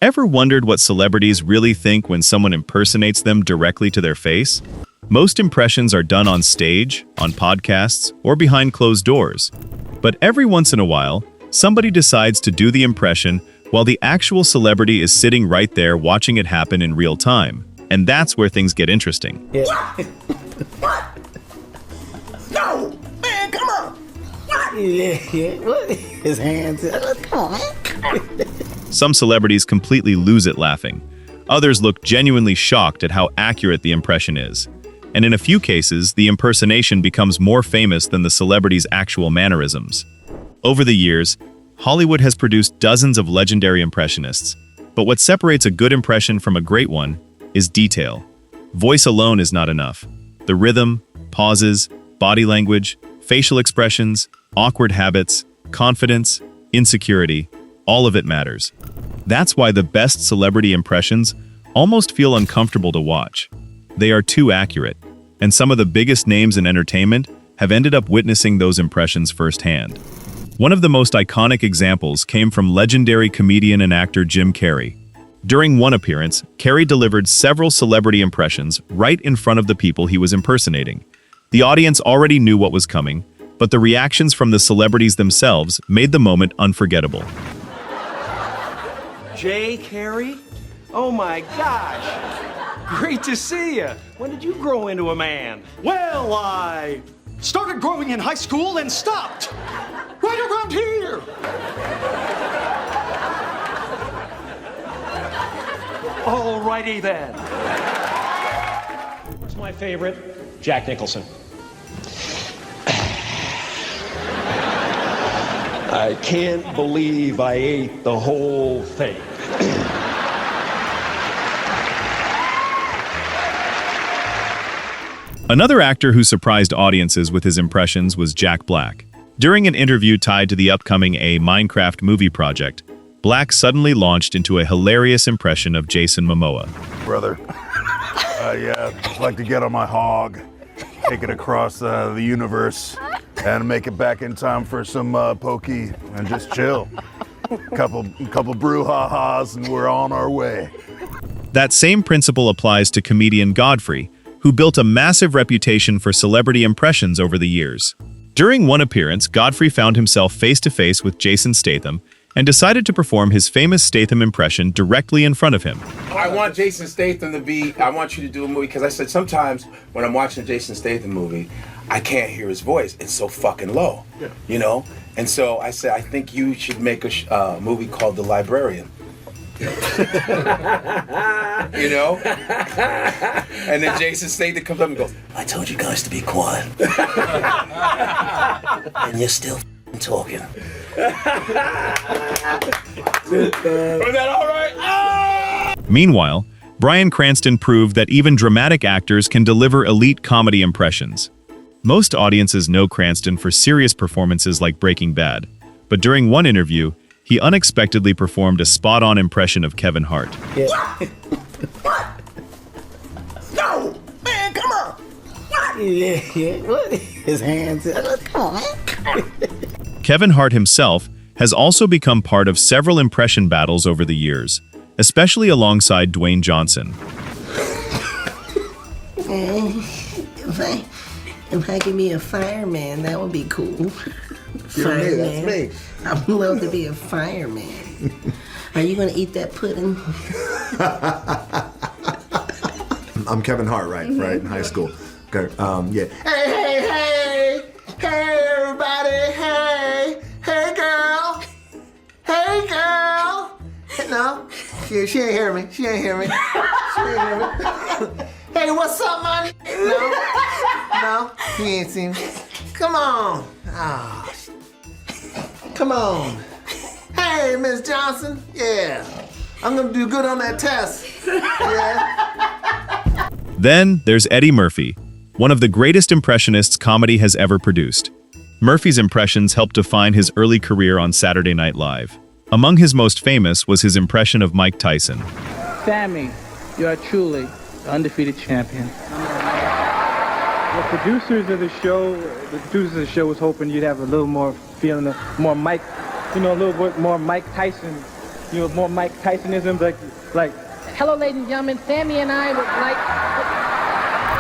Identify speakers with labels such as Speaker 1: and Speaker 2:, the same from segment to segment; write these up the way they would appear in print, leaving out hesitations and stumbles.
Speaker 1: Ever wondered what celebrities really think when someone impersonates them directly to their face? Most impressions are done on stage, on podcasts, or behind closed doors. But every once in a while, somebody decides to do the impression while the actual celebrity is sitting right there watching it happen in real time. And that's where things get interesting.
Speaker 2: Yeah. What? No! Man, come on! What? Yeah. What? His hands. Come on, man.
Speaker 1: Some celebrities completely lose it laughing. Others look genuinely shocked at how accurate the impression is. And in a few cases, the impersonation becomes more famous than the celebrity's actual mannerisms. Over the years, Hollywood has produced dozens of legendary impressionists. But what separates a good impression from a great one is detail. Voice alone is not enough. The rhythm, pauses, body language, facial expressions, awkward habits, confidence, insecurity, all of it matters. That's why the best celebrity impressions almost feel uncomfortable to watch. They are too accurate, and some of the biggest names in entertainment have ended up witnessing those impressions firsthand. One of the most iconic examples came from legendary comedian and actor Jim Carrey. During one appearance, Carrey delivered several celebrity impressions right in front of the people he was impersonating. The audience already knew what was coming, but the reactions from the celebrities themselves made the moment unforgettable.
Speaker 3: Jay Carrey? Oh my gosh! Great to see you. When did you grow into a man?
Speaker 4: Well, I started growing in high school and stopped right around here.
Speaker 3: Alrighty then.
Speaker 4: What's my favorite? Jack Nicholson.
Speaker 3: I can't believe I ate the whole thing.
Speaker 1: Another actor who surprised audiences with his impressions was Jack Black. During an interview tied to the upcoming Minecraft movie project, Black suddenly launched into a hilarious impression of Jason Momoa.
Speaker 5: Brother, just like to get on my hog, take it across the universe, and make it back in time for some pokey and just chill. Couple brouhahas and we're on our way.
Speaker 1: That same principle applies to comedian Godfrey, who built a massive reputation for celebrity impressions over the years. During one appearance, Godfrey found himself face-to-face with Jason Statham and decided to perform his famous Statham impression directly in front of him.
Speaker 6: I want Jason Statham I want you to do a movie, because I said sometimes when I'm watching a Jason Statham movie, I can't hear his voice. It's so fucking low, you know? And so I said, I think you should make a movie called The Librarian. You know? And then Jason Statham comes up and goes, I told you guys to be quiet. And you're still talking. Was that all right? Ah!
Speaker 1: Meanwhile, Bryan Cranston proved that even dramatic actors can deliver elite comedy impressions. Most audiences know Cranston for serious performances like Breaking Bad, but during one interview, he unexpectedly performed a spot-on impression of Kevin Hart.
Speaker 2: Yeah.
Speaker 6: What? No! Man, come on! What?
Speaker 2: Yeah. What? His hands. Come on, man.
Speaker 1: Kevin Hart himself has also become part of several impression battles over the years, especially alongside Dwayne Johnson.
Speaker 2: If I could be a fireman, that would be cool.
Speaker 7: Fireman. That's me.
Speaker 2: I would love to be a fireman. Are you gonna eat that pudding?
Speaker 7: I'm Kevin Hart, right? Right, in high school. Okay, yeah.
Speaker 2: Hey, everybody, hey, girl. Hey, girl. No, she ain't hear me. She ain't hear me. Hey, what's up, man? No, he ain't seen me. Come on. Oh, come on. Hey, Miss Johnson. Yeah, I'm gonna do good on that test. Yeah.
Speaker 1: Then there's Eddie Murphy, one of the greatest impressionists comedy has ever produced. Murphy's impressions helped define his early career on Saturday Night Live. Among his most famous was his impression of Mike Tyson.
Speaker 8: Sammy, you are truly the undefeated champion. The producers of the show was hoping you'd have a little more feeling of more Mike, a little bit more Mike Tyson more Mike Tysonisms, like, hello, ladies and gentlemen, Sammy and I would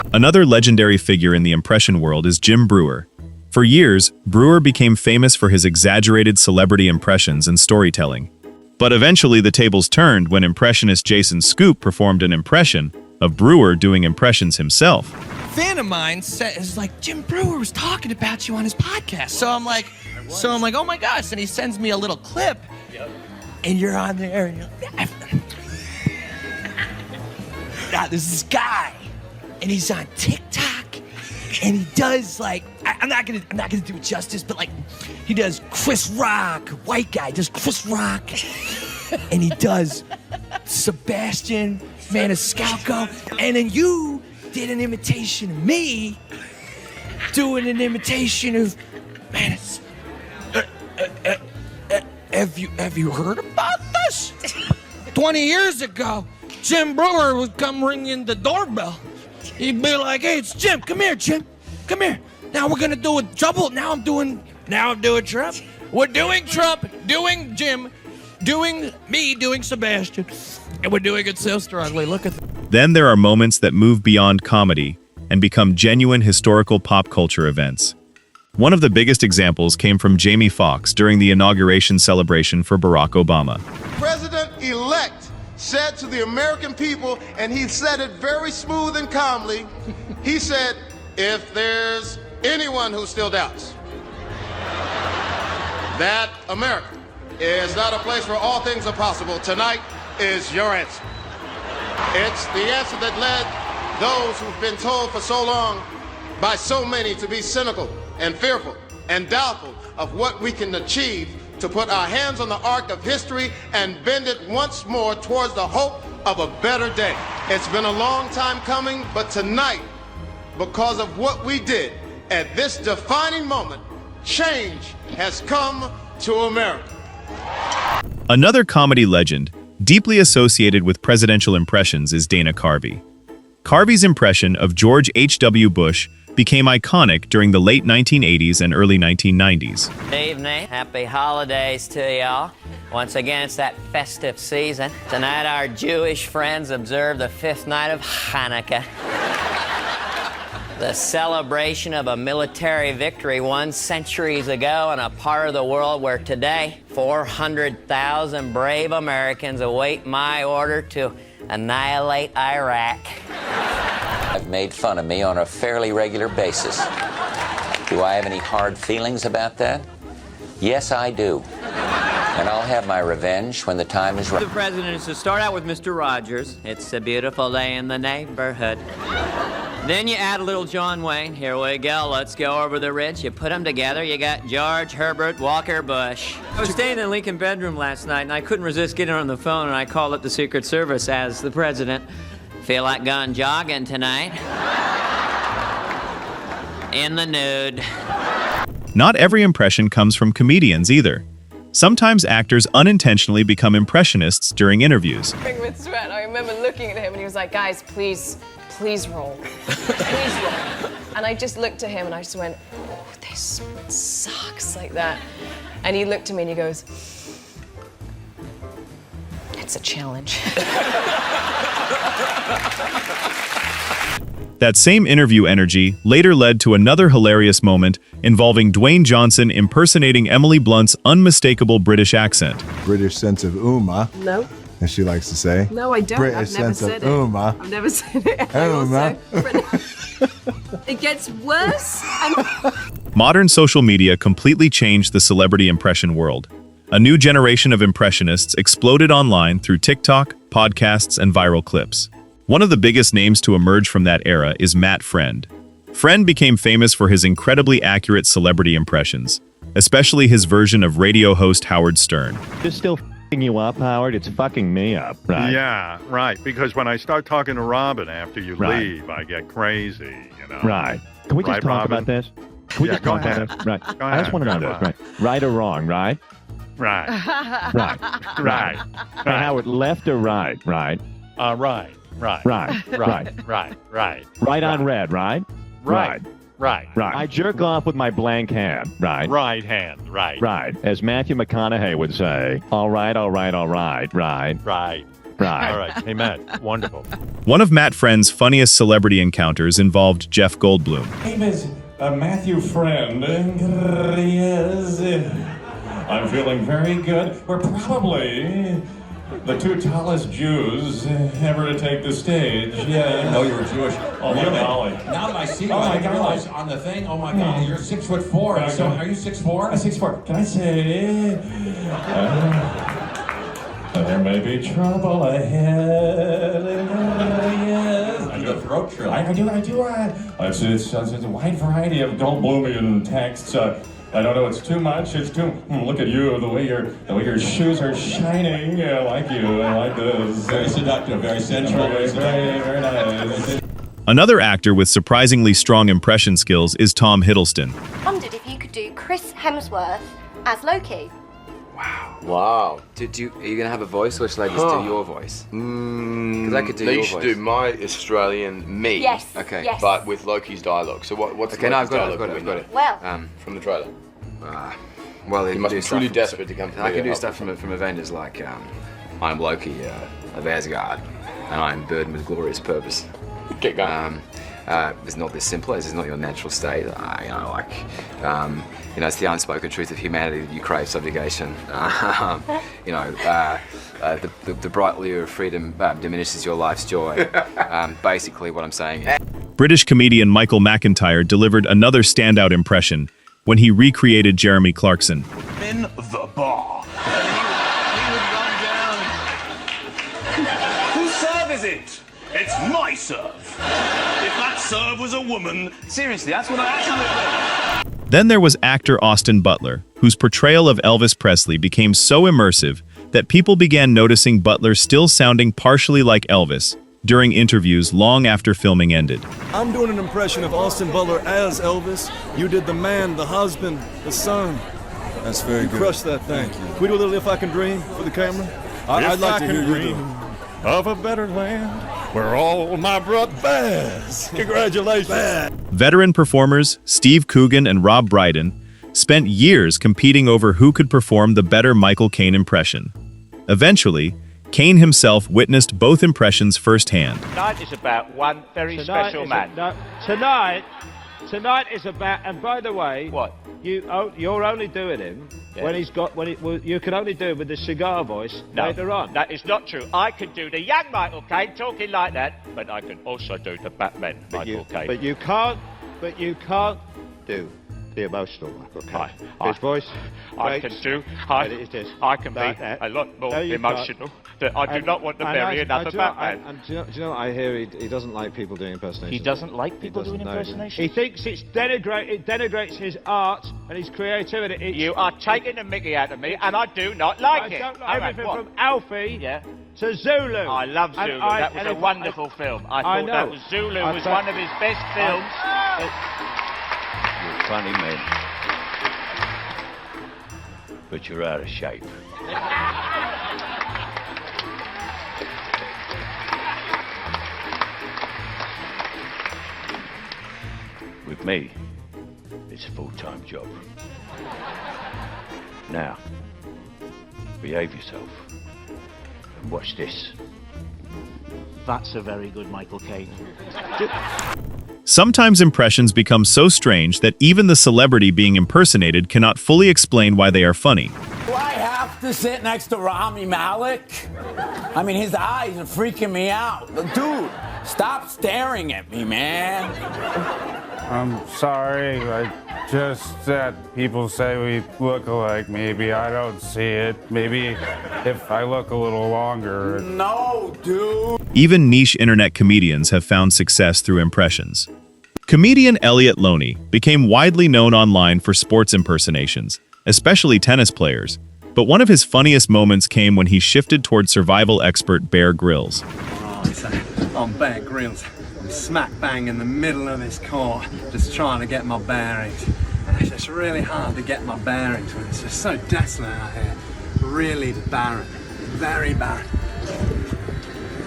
Speaker 8: like.
Speaker 1: Another legendary figure in the impression world is Jim Breuer. For years, Breuer became famous for his exaggerated celebrity impressions and storytelling. But eventually the tables turned when impressionist Jason Scoop performed an impression of Breuer doing impressions himself.
Speaker 9: A fan of mine is like, Jim Breuer was talking about you on his podcast. So I'm like, oh my gosh. And he sends me a little clip. And you're on there. And you're like, now there's this guy. And he's on TikTok. And he does like, I'm not gonna do it justice, but like, he does Chris Rock, white guy, does Chris Rock. And he does Sebastian Maniscalco. And then you did an imitation of me doing an imitation of Manis. Have you heard about this? 20 years ago, Jim Breuer would come ringing the doorbell. He'd be like, hey, it's Jim. Come here, Jim. Come here. Now we're gonna do a double. Now I'm doing Trump. We're doing Trump, doing Jim, doing me, doing Sebastian. And we're doing it so strongly. Look at that.
Speaker 1: Then there are moments that move beyond comedy and become genuine historical pop culture events. One of the biggest examples came from Jamie Foxx during the inauguration celebration for Barack Obama.
Speaker 10: President-elect said to the American people, and he said it very smooth and calmly, he said, if there's anyone who still doubts that America is not a place where all things are possible, tonight is your answer. It's the answer that led those who've been told for so long by so many to be cynical and fearful and doubtful of what we can achieve, to put our hands on the arc of history and bend it once more towards the hope of a better day. It's been a long time coming, but tonight, because of what we did at this defining moment, change has come to America.
Speaker 1: Another comedy legend, deeply associated with presidential impressions, is Dana Carvey. Carvey's impression of George H.W. Bush became iconic during the late 1980s and early 1990s.
Speaker 11: Good evening. Happy holidays to y'all. Once again, it's that festive season. Tonight, our Jewish friends observe the 5th night of Hanukkah. The celebration of a military victory won centuries ago in a part of the world where today 400,000 brave Americans await my order to annihilate Iraq.
Speaker 12: Have made fun of me on a fairly regular basis. Do I have any hard feelings about that? Yes, I do. And I'll have my revenge when the time is right.
Speaker 11: The president is to start out with Mr. Rogers. It's a beautiful day in the neighborhood. Then you add a little John Wayne. Here we go. Let's go over the ridge. You put them together. You got George Herbert Walker Bush. I was staying in the Lincoln bedroom last night, and I couldn't resist getting on the phone, and I called up the Secret Service as the president. Feel like going jogging tonight? In the nude.
Speaker 1: Not every impression comes from comedians either. Sometimes actors unintentionally become impressionists during interviews.
Speaker 13: With sweat, I remember looking at him and he was like, guys, please roll. Please roll. And I just looked at him and I just went, oh, this sucks, like that. And he looked at me and he goes, it's a challenge.
Speaker 1: That same interview energy later led to another hilarious moment involving Dwayne Johnson impersonating Emily Blunt's unmistakable British accent.
Speaker 14: British sense of umma.
Speaker 13: No.
Speaker 14: As she likes to say.
Speaker 13: No, I don't.
Speaker 14: British
Speaker 13: I've never
Speaker 14: sense
Speaker 13: said
Speaker 14: of umma.
Speaker 13: I've never said it.
Speaker 14: Umma.
Speaker 13: It gets worse.
Speaker 1: Modern social media completely changed the celebrity impression world. A new generation of impressionists exploded online through TikTok, podcasts, and viral clips. One of the biggest names to emerge from that era is Matt Friend. Friend became famous for his incredibly accurate celebrity impressions, especially his version of radio host Howard Stern.
Speaker 15: Just still f***ing you up, Howard? It's fucking me up, right?
Speaker 16: Yeah, right. Because when I start talking to Robin after you leave, I get crazy, you know.
Speaker 15: Right. Can we just talk about this? Can we just talk about this? Right. I just want to know this, right? Right or wrong, right?
Speaker 16: Right.
Speaker 15: Right.
Speaker 16: Right.
Speaker 15: Hey, Howard, left or right, right?
Speaker 16: Right. Right.
Speaker 15: Right.
Speaker 16: Right. Right. Right.
Speaker 15: Right on red, right?
Speaker 16: Right. Right.
Speaker 15: I jerk off with my blank hand. Right.
Speaker 16: Right hand. Right.
Speaker 15: Right. As Matthew McConaughey would say, all right. Right.
Speaker 16: Right. All right. Hey, Matt. Wonderful.
Speaker 1: One of Matt Friend's funniest celebrity encounters involved Jeff Goldblum.
Speaker 17: Hey, Miss Matthew Friend. Yes. I'm feeling very good. We're probably the two tallest Jews ever to take the stage. Yeah.
Speaker 18: No, you're Jewish.
Speaker 17: Oh,
Speaker 18: really?
Speaker 17: my golly.
Speaker 18: Now that I see you,
Speaker 17: Oh, my
Speaker 18: I realize
Speaker 17: God.
Speaker 18: on the thing, oh my God, you're 6'4". So are you 6'4"?
Speaker 17: 6'4". Can I say? There may be trouble ahead. Yes.
Speaker 18: I do a throat trill.
Speaker 17: I do. It's a wide variety of Goldblumian texts. I don't know. It's too much. It's too. Look at you. The way your shoes are shining. I like you. I like this.
Speaker 18: Very seductive. Very sensual.
Speaker 17: Very nice.
Speaker 1: Another actor with surprisingly strong impression skills is Tom Hiddleston.
Speaker 19: Wondered if you could do Chris Hemsworth as Loki.
Speaker 20: Wow. Are you going to have a voice, or shall I just do your voice? Because I could do your
Speaker 21: You
Speaker 20: voice.
Speaker 21: should do my Australian me.
Speaker 19: Yes.
Speaker 20: Okay.
Speaker 19: Yes.
Speaker 21: But with Loki's dialogue. So what's
Speaker 20: Okay,
Speaker 21: Loki's
Speaker 20: no, I've
Speaker 21: dialogue?
Speaker 20: got it.
Speaker 19: Well.
Speaker 21: From the trailer.
Speaker 20: Well,
Speaker 21: You must be truly desperate to come
Speaker 20: I
Speaker 21: familiar
Speaker 20: can do
Speaker 21: with
Speaker 20: stuff from Avengers, like I'm Loki of Asgard, and I'm burdened with glorious purpose.
Speaker 21: Get going.
Speaker 20: It's not this simple. This is not your natural state. It's the unspoken truth of humanity that you crave subjugation. The bright lure of freedom diminishes your life's joy. Basically, what I'm saying is.
Speaker 1: British comedian Michael McIntyre delivered another standout impression when he recreated Jeremy Clarkson.
Speaker 22: In the bar. Whose serve is it? It's my serve. If that serve was a woman, seriously, that's what I actually think.
Speaker 1: Then there was actor Austin Butler, whose portrayal of Elvis Presley became so immersive that people began noticing Butler still sounding partially like Elvis during interviews long after filming ended.
Speaker 23: I'm doing an impression of Austin Butler as Elvis. You did the man, the husband, the son.
Speaker 24: That's very good.
Speaker 23: You crushed that thing. Can we do a little If I Can Dream for the camera?
Speaker 16: I'd like to hear you do. Of a better land where all my brothers. Congratulations.
Speaker 1: Veteran performers Steve Coogan and Rob Brydon spent years competing over who could perform the better Michael Caine impression. Eventually, Caine himself witnessed both impressions firsthand.
Speaker 25: Tonight is about one very special man. Tonight is about, and by the way, what you're only doing him when you can only do it with the cigar voice later on. That is not true. I can do the young Michael Caine talking like that, but I can also do the Batman Michael Caine. But you can't do the emotional Michael Caine. His voice. I can be a lot more emotional. I do not want to bury another Batman.
Speaker 26: And do you know what I hear? He doesn't like people doing impersonations.
Speaker 25: He doesn't like people doing impersonations?
Speaker 26: He thinks it denigrates his art and his creativity.
Speaker 25: You are taking the mickey out of me, and I do not like it.
Speaker 26: I don't like everything from Alfie to Zulu.
Speaker 25: I love Zulu. That was a wonderful film. I thought that was Zulu was one of his best films. You're funny, man. But you're out of shape. With me, it's a full-time job. Now, behave yourself and watch this. That's a very good Michael Caine.
Speaker 1: Sometimes impressions become so strange that even the celebrity being impersonated cannot fully explain why they are funny.
Speaker 27: Do I have to sit next to Rami Malek? I mean, his eyes are freaking me out. Dude, stop staring at me, man.
Speaker 28: I'm sorry, just that people say we look alike. Maybe I don't see it. Maybe if I look a little longer.
Speaker 27: No, dude.
Speaker 1: Even niche internet comedians have found success through impressions. Comedian Elliot Loney became widely known online for sports impersonations, especially tennis players. But one of his funniest moments came when he shifted toward survival expert Bear Grylls.
Speaker 29: I'm Bear Grylls. I'm smack bang in the middle of this court, just trying to get my bearings. And it's just really hard to get my bearings when it's just so desolate out here. Really barren. Very barren.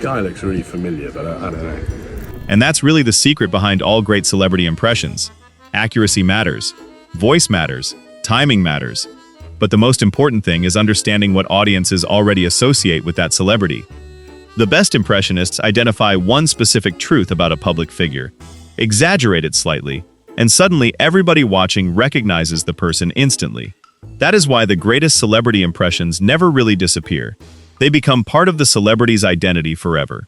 Speaker 30: Guy looks really familiar, but I don't know.
Speaker 1: And that's really the secret behind all great celebrity impressions. Accuracy matters. Voice matters. Timing matters. But the most important thing is understanding what audiences already associate with that celebrity. The best impressionists identify one specific truth about a public figure, exaggerate it slightly, and suddenly everybody watching recognizes the person instantly. That is why the greatest celebrity impressions never really disappear. They become part of the celebrity's identity forever.